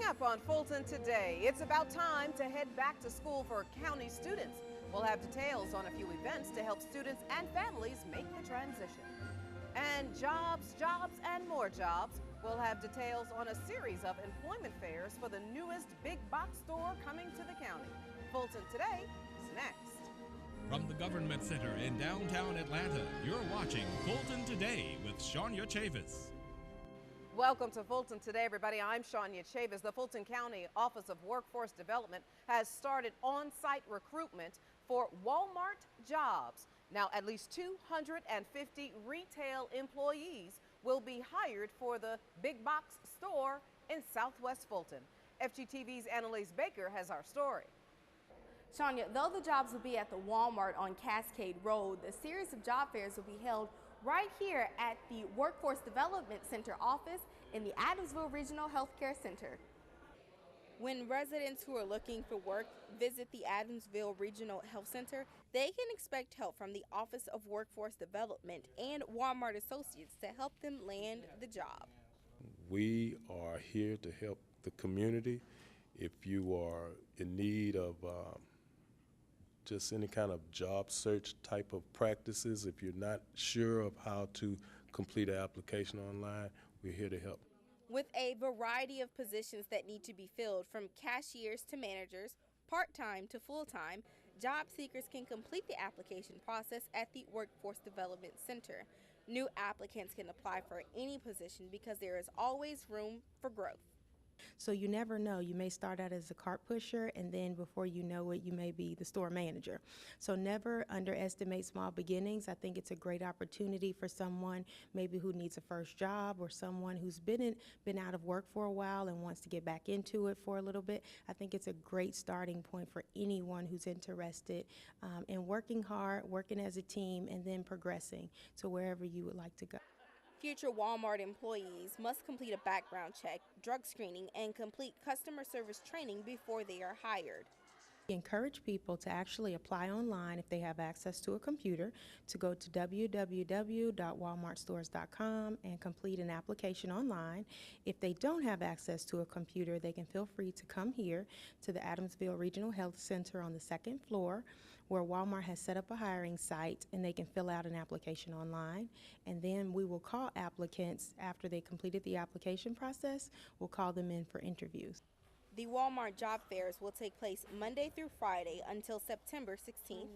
Coming up on Fulton Today, it's about time to head back to school for county students. We'll have details on a few events to help students and families make the transition. And jobs, and more jobs. We'll have details on a series of employment fairs for the newest big box store coming to the county. Fulton Today is next. From the Government Center in downtown Atlanta, you're watching Fulton Today with Shania Chavis. Welcome to Fulton Today, everybody. I'm Shania Chavis. The Fulton County Office of Workforce Development has started on-site recruitment for Walmart jobs. Now, at least 250 retail employees will be hired for the big box store in Southwest Fulton. FGTV's Annalise Baker has our story. Shania, though the jobs will be at the Walmart on Cascade Road, the series of job fairs will be held right here at the Workforce Development Center office in the Adamsville Regional Healthcare Center. When residents who are looking for work visit the Adamsville Regional Health Center, they can expect help from the Office of Workforce Development and Walmart associates to help them land the job. We are here to help the community. If you are in need of just any kind of job search type of practices, if you're not sure of how to complete an application online, we're here to help. With a variety of positions that need to be filled, from cashiers to managers, part-time to full-time, job seekers can complete the application process at the Workforce Development Center. New applicants can apply for any position because there is always room for growth. So you never know. You may start out as a cart pusher, and then before you know it, you may be the store manager. So never underestimate small beginnings. I think it's a great opportunity for someone maybe who needs a first job, or someone who's been out of work for a while and wants to get back into it for a little bit. I think it's a great starting point for anyone who's interested in working hard, working as a team, and then progressing to wherever you would like to go. Future Walmart employees must complete a background check, drug screening, and complete customer service training before they are hired. We encourage people to actually apply online if they have access to a computer, to go to www.walmartstores.com and complete an application online. If they don't have access to a computer, they can feel free to come here to the Adamsville Regional Health Center on the second floor, where Walmart has set up a hiring site, and they can fill out an application online. And then we will call applicants after they completed the application process. We'll call them in for interviews. The Walmart job fairs will take place Monday through Friday until September 16th.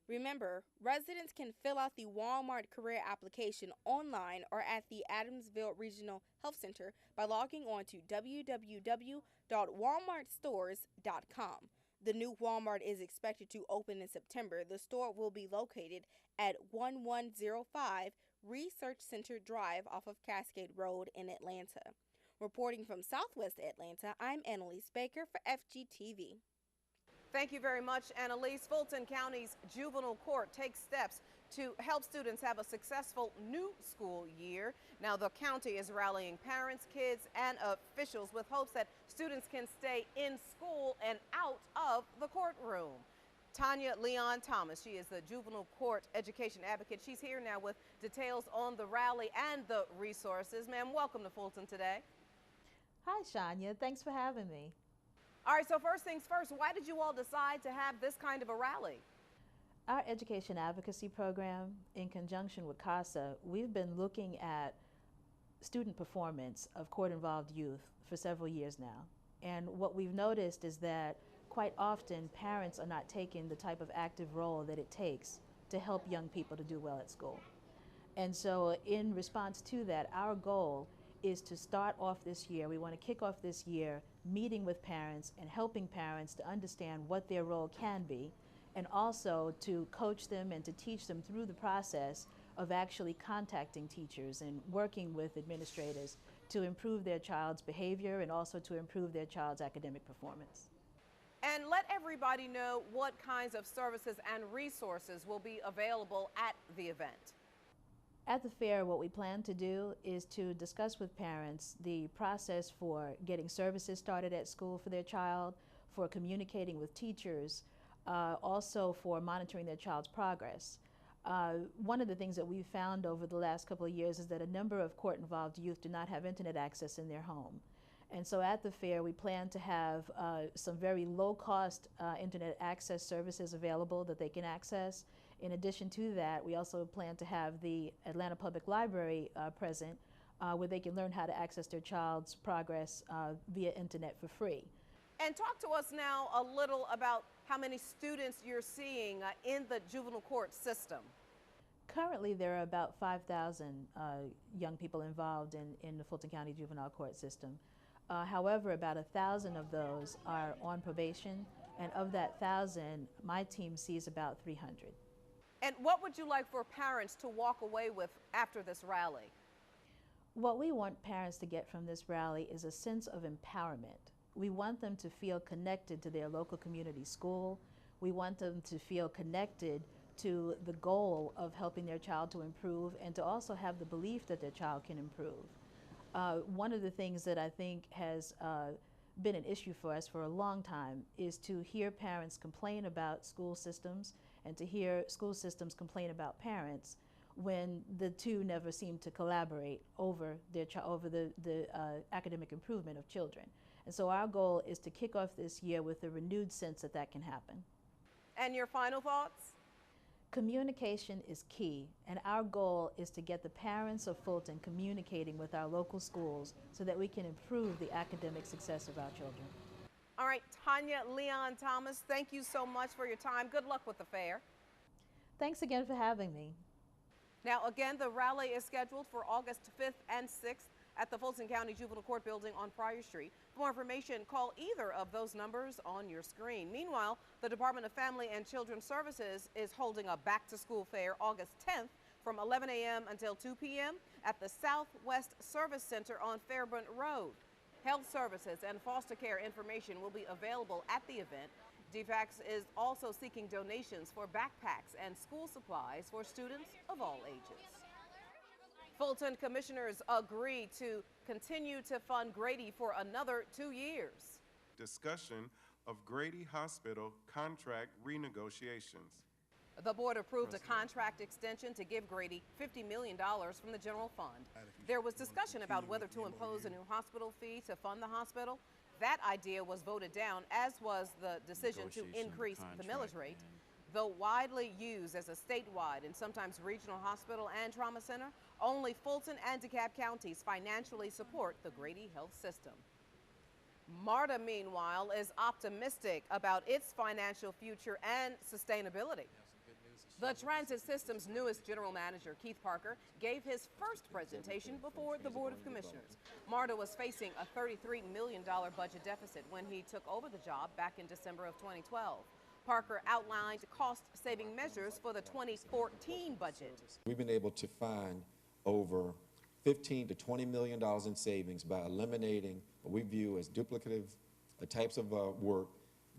Remember, residents can fill out the Walmart career application online or at the Adamsville Regional Health Center by logging on to www.walmartstores.com. The new Walmart is expected to open in September. The store will be located at 1105 Research Center Drive off of Cascade Road in Atlanta. Reporting from Southwest Atlanta, I'm Annalise Baker for FGTV. Thank you very much, Annalise. Fulton County's juvenile court takes steps to help students have a successful new school year. Now, the county is rallying parents, kids, and officials with hopes that students can stay in school and out of the courtroom. Tanya Leon Thomas, she is the juvenile court education advocate. She's here now with details on the rally and the resources. Ma'am, welcome to Fulton Today. Hi, Shania. Thanks for having me. All right, so first things first, why did you all decide to have this kind of a rally? Our education advocacy program, in conjunction with CASA, we've been looking at student performance of court-involved youth for several years now. And what we've noticed is that quite often parents are not taking the type of active role that it takes to help young people to do well at school. And so in response to that, our goal is to start off this year. We want to kick off this year meeting with parents and helping parents to understand what their role can be, and also to coach them and to teach them through the process of actually contacting teachers and working with administrators to improve their child's behavior and also to improve their child's academic performance. And let everybody know what kinds of services and resources will be available at the event. At the fair, what we plan to do is to discuss with parents the process for getting services started at school for their child, for communicating with teachers, also for monitoring their child's progress. One of the things that we've found over the last couple of years is that a number of court-involved youth do not have internet access in their home. And so at the fair, we plan to have some very low-cost internet access services available that they can access. In addition to that, we also plan to have the Atlanta Public Library present, where they can learn how to access their child's progress via internet for free. And talk to us now a little about how many students you're seeing in the juvenile court system. Currently, there are about 5,000 young people involved in the Fulton County Juvenile Court system. However, about 1,000 of those are on probation, and of that 1,000, my team sees about 300. And what would you like for parents to walk away with after this rally? What we want parents to get from this rally is a sense of empowerment. We want them to feel connected to their local community school. We want them to feel connected to the goal of helping their child to improve and to also have the belief that their child can improve. One of the things that I think has been an issue for us for a long time is to hear parents complain about school systems and to hear school systems complain about parents when the two never seem to collaborate over the academic improvement of children. And so our goal is to kick off this year with a renewed sense that that can happen. And your final thoughts? Communication is key, and our goal is to get the parents of Fulton communicating with our local schools so that we can improve the academic success of our children. All right, Tanya Leon Thomas, thank you so much for your time. Good luck with the fair. Thanks again for having me. Now, again, the rally is scheduled for August 5th and 6th at the Fulton County Juvenile Court building on Pryor Street. For more information, call either of those numbers on your screen. Meanwhile, the Department of Family and Children's Services is holding a back-to-school fair August 10th from 11 a.m. until 2 p.m. at the Southwest Service Center on Fairburn Road. Health services and foster care information will be available at the event. DFACS is also seeking donations for backpacks and school supplies for students of all ages. Fulton commissioners agree to continue to fund Grady for another 2 years. Discussion of Grady Hospital contract renegotiations. The board approved a contract extension to give Grady $50 million from the general fund. There was discussion about whether to impose a new hospital fee to fund the hospital. That idea was voted down, as was the decision to increase the millage rate. Though widely used as a statewide and sometimes regional hospital and trauma center, only Fulton and DeKalb counties financially support the Grady Health System. MARTA, meanwhile, is optimistic about its financial future and sustainability. The transit system's newest general manager, Keith Parker, gave his first presentation before the Board of Commissioners. MARTA was facing a $33 million budget deficit when he took over the job back in December of 2012. Parker outlined cost-saving measures for the 2014 budget. We've been able to find over $15 to $20 million in savings by eliminating what we view as duplicative types of work,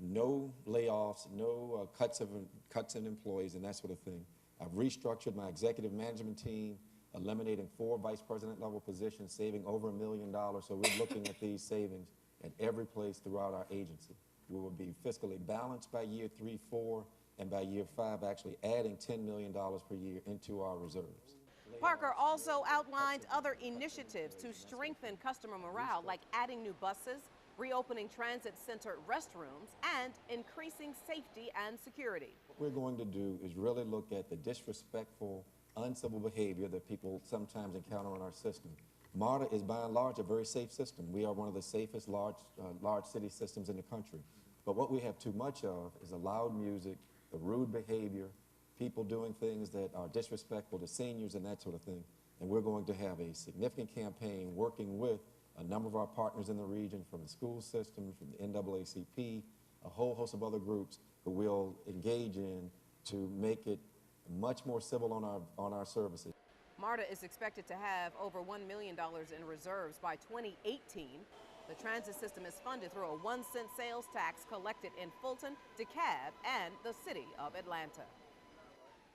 no layoffs, no cuts in employees and that sort of thing. I've restructured my executive management team, eliminating 4 vice president level positions, saving over $1 million. So we're looking at these savings at every place throughout our agency. We will be fiscally balanced by year 3, 4, and by year 5, actually adding $10 million per year into our reserves. Parker also outlined other initiatives to strengthen customer morale, like adding new buses, reopening transit center restrooms, and increasing safety and security. What we're going to do is really look at the disrespectful, uncivil behavior that people sometimes encounter in our system. MARTA is by and large a very safe system. We are one of the safest large city systems in the country. But what we have too much of is the loud music, the rude behavior, people doing things that are disrespectful to seniors and that sort of thing. And we're going to have a significant campaign working with a number of our partners in the region, from the school system, from the NAACP, a whole host of other groups who we'll engage in to make it much more civil on our services. MARTA is expected to have over $1 million in reserves by 2018. The transit system is funded through a 1-cent sales tax collected in Fulton, DeKalb, and the city of Atlanta.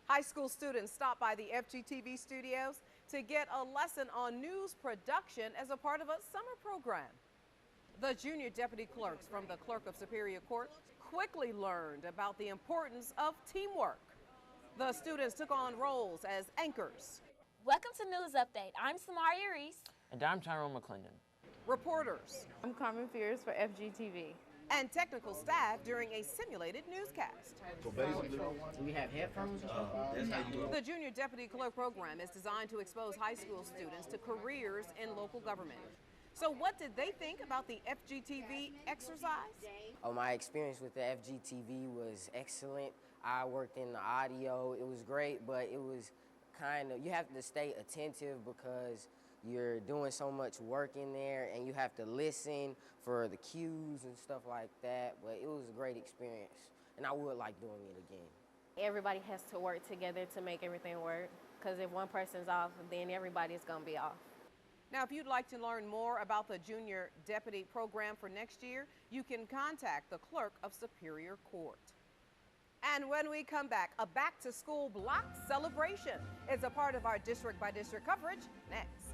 High school students stopped by the FGTV studios to get a lesson on news production as a part of a summer program. The junior deputy clerks from the Clerk of Superior Court quickly learned about the importance of teamwork. The students took on roles as anchors. Welcome to News Update. I'm Samaria Reese. And I'm Tyrone McClendon. reporters, I'm Carmen Fears for FGTV. and technical staff during a simulated newscast. So basically, do we have headphones? That's how you The Junior Deputy Clerk program is designed to expose high school students to careers in local government. So what did they think about the FGTV exercise? My experience with the FGTV was excellent. I worked in the audio. It was great, but it was you have to stay attentive because you're doing so much work in there and you have to listen for the cues and stuff like that. But it was a great experience, and I would like doing it again. Everybody has to work together to make everything work, because if one person's off, then everybody's going to be off. Now, if you'd like to learn more about the Junior Deputy program for next year, you can contact the Clerk of Superior Court. And when we come back, a back-to-school block celebration is a part of our district-by-district coverage next.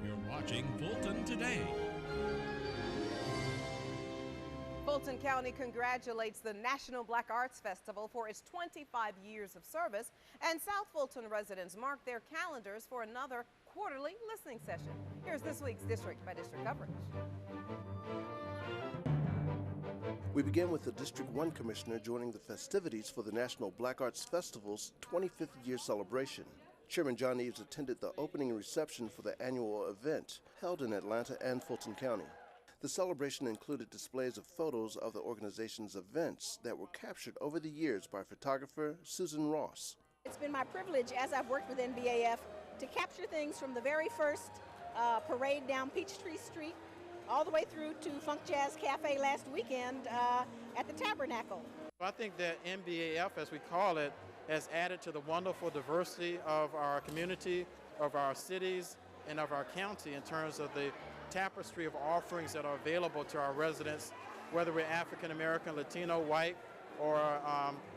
You're watching Fulton Today. Fulton County congratulates the National Black Arts Festival for its 25 years of service, and South Fulton residents mark their calendars for another quarterly listening session. Here's this week's district-by-district coverage. We begin with the District 1 Commissioner joining the festivities for the National Black Arts Festival's 25th year celebration. Chairman John Eves attended the opening reception for the annual event held in Atlanta and Fulton County. The celebration included displays of photos of the organization's events that were captured over the years by photographer Susan Ross. It's been my privilege, as I've worked with NBAF, to capture things from the very first parade down Peachtree Street all the way through to Funk Jazz Cafe last weekend at the Tabernacle. I think that NBAF, as we call it, has added to the wonderful diversity of our community, of our cities, and of our county in terms of the tapestry of offerings that are available to our residents, whether we're African American, Latino, white, or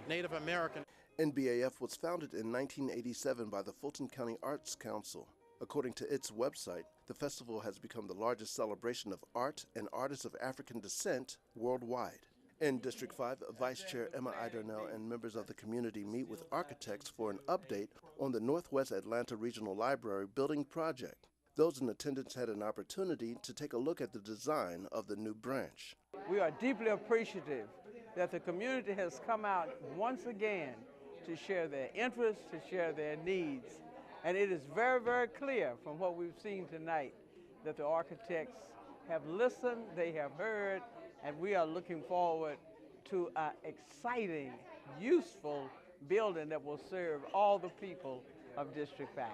Native American. NBAF was founded in 1987 by the Fulton County Arts Council. According to its website, the festival has become the largest celebration of art and artists of African descent worldwide. In District 5, Vice Chair Emma Idernell and members of the community meet with architects for an update on the Northwest Atlanta Regional Library building project. Those in attendance had an opportunity to take a look at the design of the new branch. We are deeply appreciative that the community has come out once again to share their interests, to share their needs. And it is very, very clear from what we've seen tonight that the architects have listened, they have heard, and we are looking forward to an exciting, useful building that will serve all the people of District 5.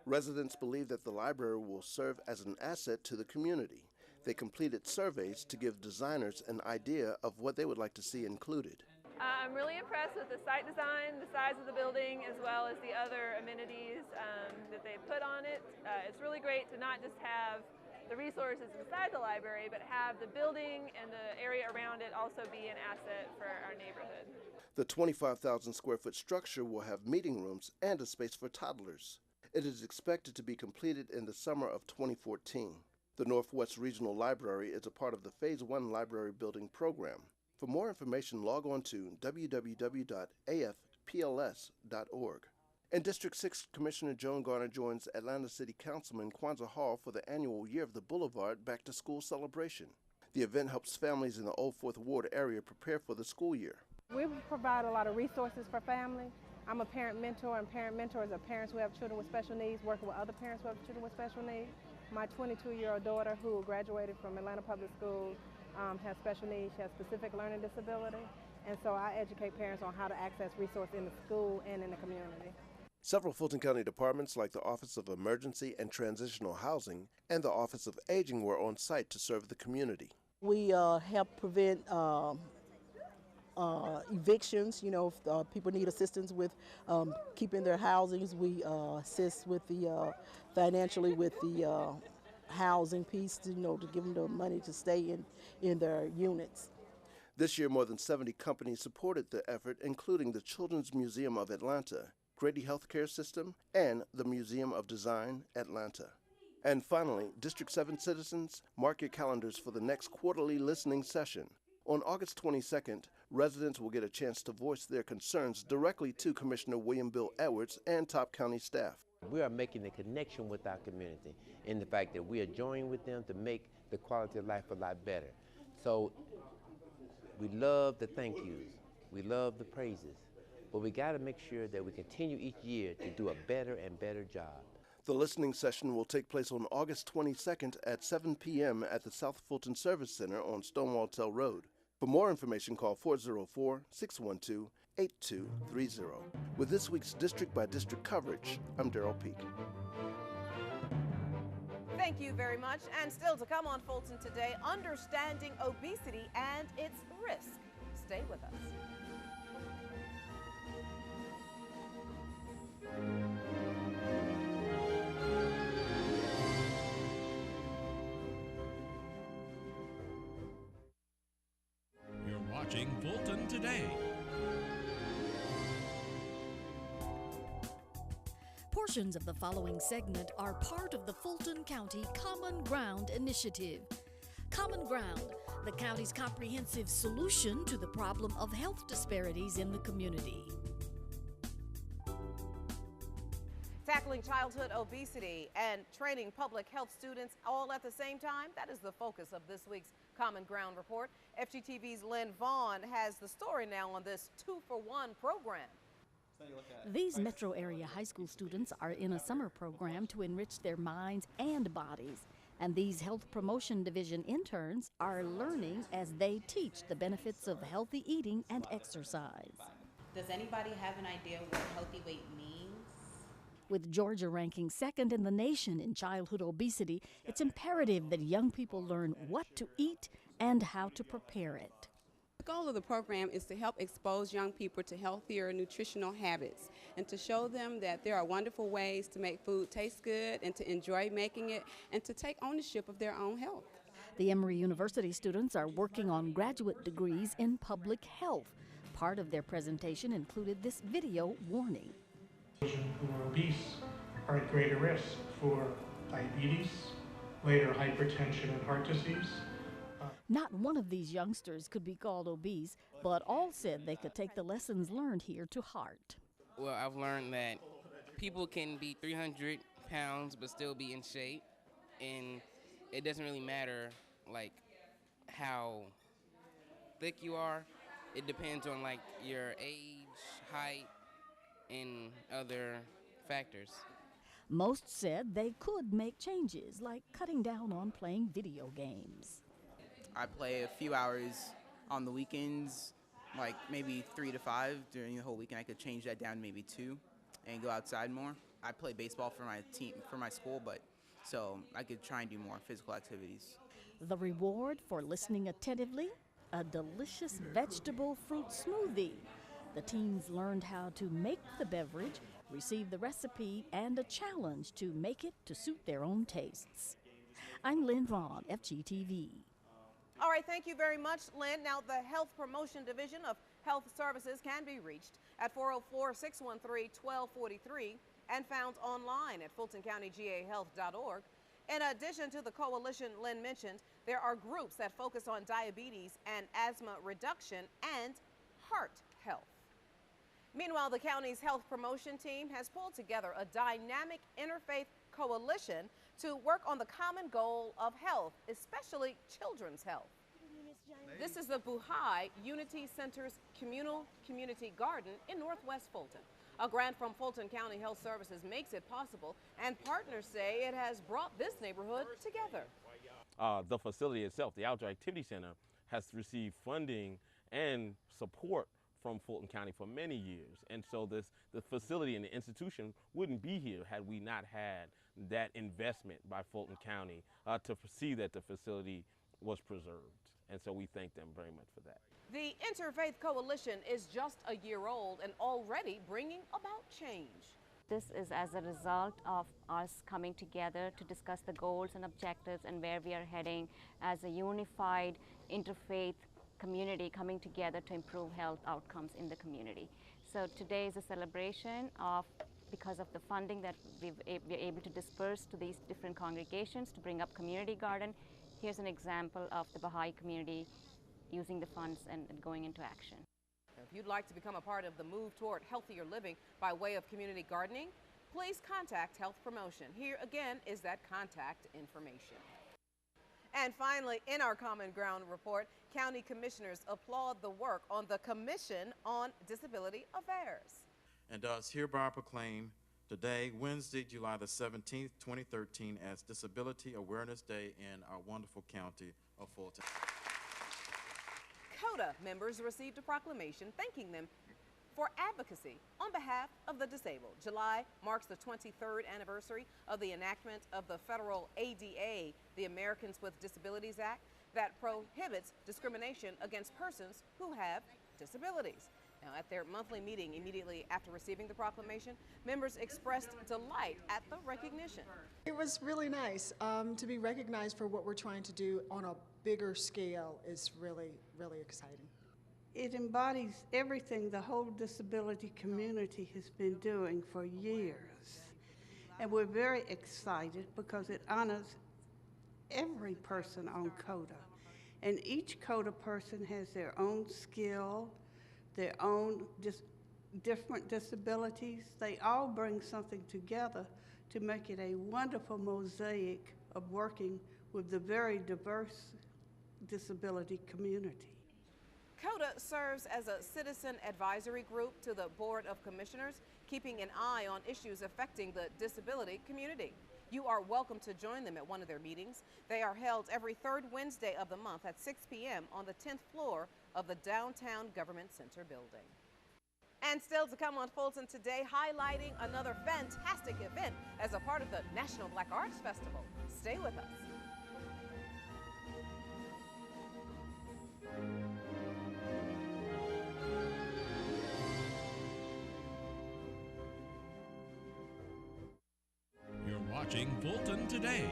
Residents believe that the library will serve as an asset to the community. They completed surveys to give designers an idea of what they would like to see included. I'm really impressed with the site design, the size of the building, as well as the other amenities that they put on it. It's really great to not just have the resources inside the library, but have the building and the area around it also be an asset for our neighborhood. The 25,000 square foot structure will have meeting rooms and a space for toddlers. It is expected to be completed in the summer of 2014. The Northwest Regional Library is a part of the Phase 1 Library Building Program. For more information, log on to www.afpls.org. In District 6, Commissioner Joan Garner joins Atlanta City Councilman Kwanzaa Hall for the annual Year of the Boulevard Back to School celebration. The event helps families in the Old Fourth Ward area prepare for the school year. We provide a lot of resources for families. I'm a parent mentor, and parent mentors are parents who have children with special needs, working with other parents who have children with special needs. My 22-year-old daughter, who graduated from Atlanta Public Schools, has special needs. She has specific learning disability, and so I educate parents on how to access resources in the school and in the community. Several Fulton County departments like the Office of Emergency and Transitional Housing and the Office of Aging were on site to serve the community. We help prevent evictions. You know, if people need assistance with keeping their housings, we assist with the financially with the housing piece, to, you know, to give them the money to stay in their units. This year, more than 70 companies supported the effort, including the Children's Museum of Atlanta, Grady Healthcare System, and the Museum of Design, Atlanta. And finally, District 7 citizens, mark your calendars for the next quarterly listening session. On August 22nd, residents will get a chance to voice their concerns directly to Commissioner William Bill Edwards and Top County staff. We are making a connection with our community in the fact that we are joining with them to make the quality of life a lot better. So we love the thank yous, we love the praises, but we got to make sure that we continue each year to do a better and better job. The listening session will take place on August 22nd at 7 p.m. at the South Fulton Service Center on Stonewall Road. For more information, call 404-612-8230. With this week's District by District coverage, I'm Darrell Peak. Thank you very much. And still to come on Fulton Today, understanding obesity and its risk. Stay with us. You're watching Fulton Today. Portions of the following segment are part of the Fulton County Common Ground Initiative. Common Ground, the county's comprehensive solution to the problem of health disparities in the community. Tackling childhood obesity and training public health students all at the same time, that is the focus of this week's Common Ground Report. FGTV's Lynn Vaughn has the story now on this 2-for-1 program. These metro area high school students are in a summer program to enrich their minds and bodies. And these Health Promotion Division interns are learning as they teach the benefits of healthy eating and exercise. Does anybody have an idea what healthy weight means? With Georgia ranking second in the nation in childhood obesity, it's imperative that young people learn what to eat and how to prepare it. The goal of the program is to help expose young people to healthier nutritional habits and to show them that there are wonderful ways to make food taste good and to enjoy making it and to take ownership of their own health. The Emory University students are working on graduate degrees in public health. Part of their presentation included this video warning. Children who are obese are at greater risk for diabetes, later hypertension and heart disease. Not one of these youngsters could be called obese, but all said they could take the lessons learned here to heart. Well, I've learned that people can be 300 pounds but still be in shape, and it doesn't really matter like how thick you are. It depends on like your age, height, and other factors. Most said they could make changes, like cutting down on playing video games. I play a few hours on the weekends, like maybe 3 to 5 during the whole weekend. I could change that down to maybe 2 and go outside more. I play baseball for my team, for my school, but so I could try and do more physical activities. The reward for listening attentively? A delicious vegetable fruit smoothie. The teens learned how to make the beverage, receive the recipe, and a challenge to make it to suit their own tastes. I'm Lynn Vaughn, FGTV. All right, thank you very much, Lynn. Now, the Health Promotion Division of Health Services can be reached at 404-613-1243 and found online at fultoncountygahealth.org. In addition to the coalition Lynn mentioned, there are groups that focus on diabetes and asthma reduction and heart health. Meanwhile, the county's health promotion team has pulled together a dynamic interfaith coalition to work on the common goal of health, especially children's health. This is the Buhai Unity Center's community garden in Northwest Fulton. A grant from Fulton County Health Services makes it possible, and partners say it has brought this neighborhood together. The facility itself, the Outdoor Activity Center, has received funding and support from Fulton County for many years. And so the facility and the institution wouldn't be here had we not had that investment by Fulton County to see that the facility was preserved. And so we thank them very much for that. The Interfaith Coalition is just a year old and already bringing about change. This is as a result of us coming together to discuss the goals and objectives and where we are heading as a unified interfaith community coming together to improve health outcomes in the community. So today is a celebration of because of the funding that we're able to disperse to these different congregations to bring up community garden. Here's an example of the Baha'i community using the funds and going into action. If you'd like to become a part of the move toward healthier living by way of community gardening, please contact Health Promotion. Here again is that contact information. And finally, in our Common Ground report, county commissioners applaud the work on the Commission on Disability Affairs. And does hereby proclaim today, Wednesday, July the 17th, 2013, as Disability Awareness Day in our wonderful county of Fulton. CODA members received a proclamation thanking them for advocacy on behalf of the disabled. July marks the 23rd anniversary of the enactment of the federal ADA, the Americans with Disabilities Act, that prohibits discrimination against persons who have disabilities. Now, at their monthly meeting immediately after receiving the proclamation, members expressed delight at the recognition. It was really nice to be recognized for what we're trying to do on a bigger scale. Is really, really exciting. It embodies everything the whole disability community has been doing for years. And we're very excited because it honors every person on CODA. And each CODA person has their own skill, their own different disabilities. They all bring something together to make it a wonderful mosaic of working with the very diverse disability community. CODA serves as a citizen advisory group to the Board of Commissioners, keeping an eye on issues affecting the disability community. You are welcome to join them at one of their meetings. They are held every third Wednesday of the month at 6 p.m. on the 10th floor of the Downtown Government Center building. And still to come on Fulton Today, highlighting another fantastic event as a part of the National Black Arts Festival. Stay with us. You're watching Fulton Today.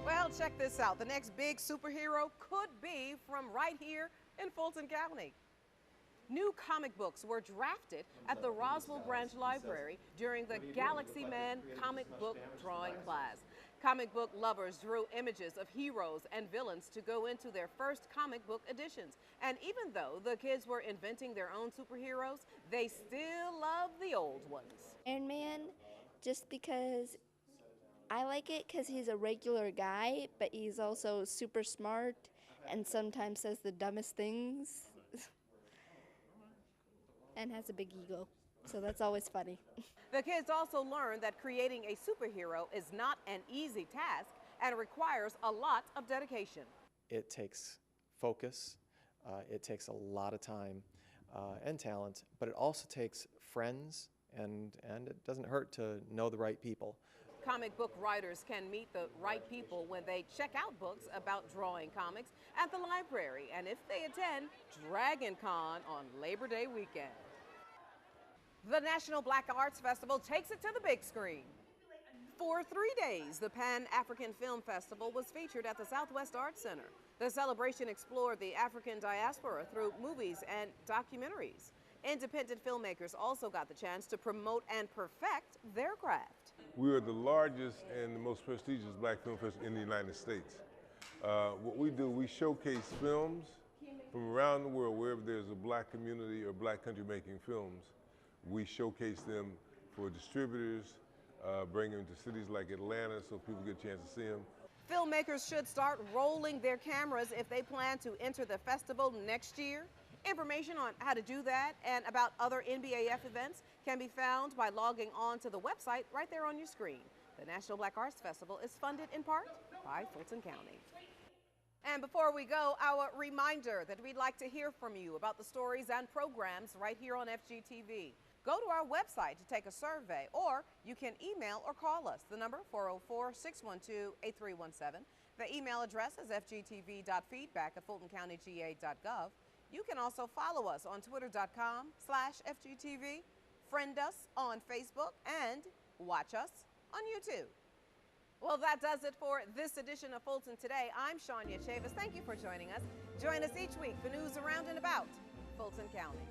Well, check this out. The next big superhero could be from right here in Fulton County. New comic books were drafted at the Roswell Branch Library during the Galaxy Man comic book drawing class. Comic book lovers drew images of heroes and villains to go into their first comic book editions. And even though the kids were inventing their own superheroes, they still love the old ones. Iron Man, just because I like it because he's a regular guy, but he's also super smart and sometimes says the dumbest things and has a big ego. So that's always funny. The kids also learned that creating a superhero is not an easy task and requires a lot of dedication. It takes focus, it takes a lot of time and talent, but it also takes friends, and it doesn't hurt to know the right people. Comic book writers can meet the right people when they check out books about drawing comics at the library and if they attend Dragon Con on Labor Day weekend. The National Black Arts Festival takes it to the big screen. For 3 days, the Pan-African Film Festival was featured at the Southwest Arts Center. The celebration explored the African diaspora through movies and documentaries. Independent filmmakers also got the chance to promote and perfect their craft. We are the largest and the most prestigious black film festival in the United States. What we do, we showcase films from around the world, wherever there's a black community or black country making films. We showcase them for distributors, bring them to cities like Atlanta so people get a chance to see them. Filmmakers should start rolling their cameras if they plan to enter the festival next year. Information on how to do that and about other NBAF events can be found by logging on to the website right there on your screen. The National Black Arts Festival is funded in part by Fulton County. And before we go, our reminder that we'd like to hear from you about the stories and programs right here on FGTV. Go to our website to take a survey, or you can email or call us. The number 404-612-8317. The email address is fgtv.feedback@fultoncountyga.gov. You can also follow us on twitter.com/FGTV, friend us on Facebook, and watch us on YouTube. Well, that does it for this edition of Fulton Today. I'm Shania Chavis. Thank you for joining us. Join us each week for news around and about Fulton County.